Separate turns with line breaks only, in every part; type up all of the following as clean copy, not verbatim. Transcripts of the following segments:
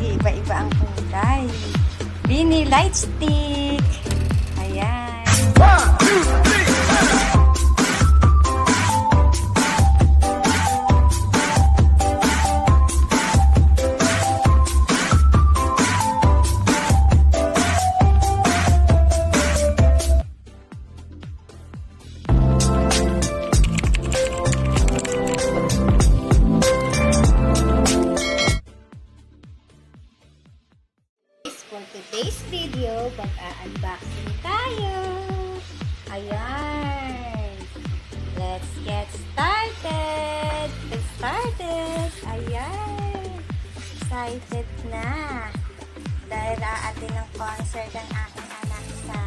Nag-iiba-iba ang kulay. Bini light stick. Ayan.
1, 2, 3,
For today's video, mag-unboxing tayo. Ayan. Let's get started. Ayan. Excited na. Dahil aatin ng concert ang aking anak sa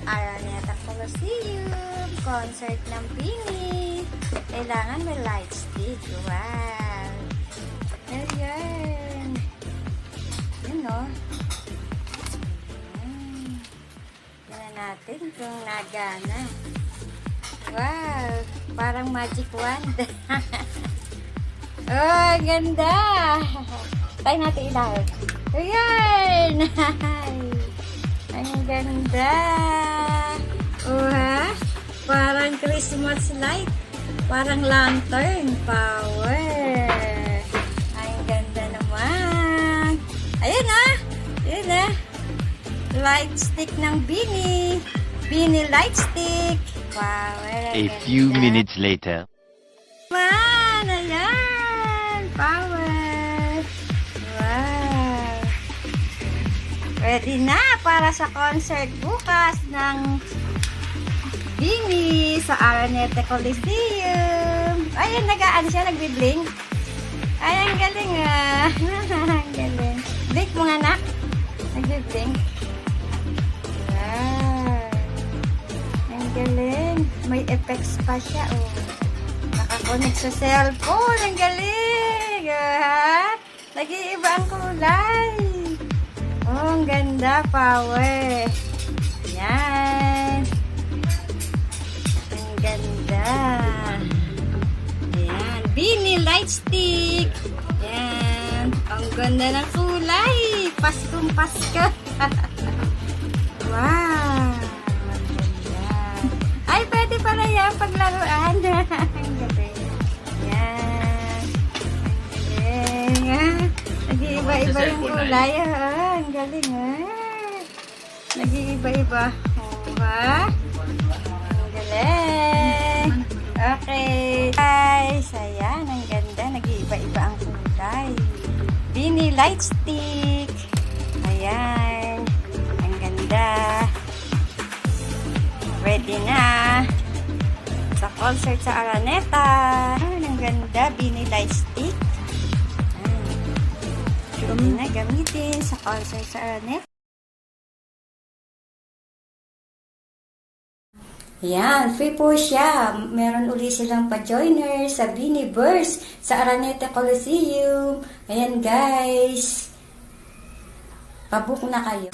Araneta Coliseum. Concert ng Bini. Kailangan may light stick. Wow. Ayan. Yun o. Natin kung nagana. Wow! Parang magic wand. Oh, ganda! Tayo natin ilaw. Ayan! Ang ganda! Oh, parang Christmas light. Parang lantern power. Ang ganda naman. Ayan ah! Ayan ah! Light stick ng Bini. Bini light stick. Wow.
A few minutes later.
Man, ayan. Power. Wow. Ready na para sa concert bukas ng Bini sa Araneta Coliseum. Ayun, nag-aan siya, nagbi-blink. Ay, ang galing ah. Ang galing. Blink mo nga, anak. Nagbi-blink. Galing. May effects pa siya, oh. Nakakonect sa cellphone. Ang galing. Ha? Nag-iiba ang kulay. Oh, ang ganda. Power. Yan. Ang ganda. Yan. Bini light stick. Yan. Ang ganda ng kulay. Paskong Pasko. Wow. Ay, pwede pala yan paglaruan. Ang galing. Yan. Ang galing. Nag-iiba-iba yung kulay. Ang galing. Nag-iiba-iba. Ha? Ang galing. Okay. Guys, ayan. Ang ganda. Nag-iiba-iba ang kulay. Bini light stick. Ayan. Ang ganda. Ready na sa concert sa Araneta. Ang ganda, Bini light stick. Ready na gamitin sa concert sa Araneta. Yan, free po siya. Meron uli silang pa-joiner sa Biniverse sa Araneta Coliseum. Ayan guys. Pabook na kayo.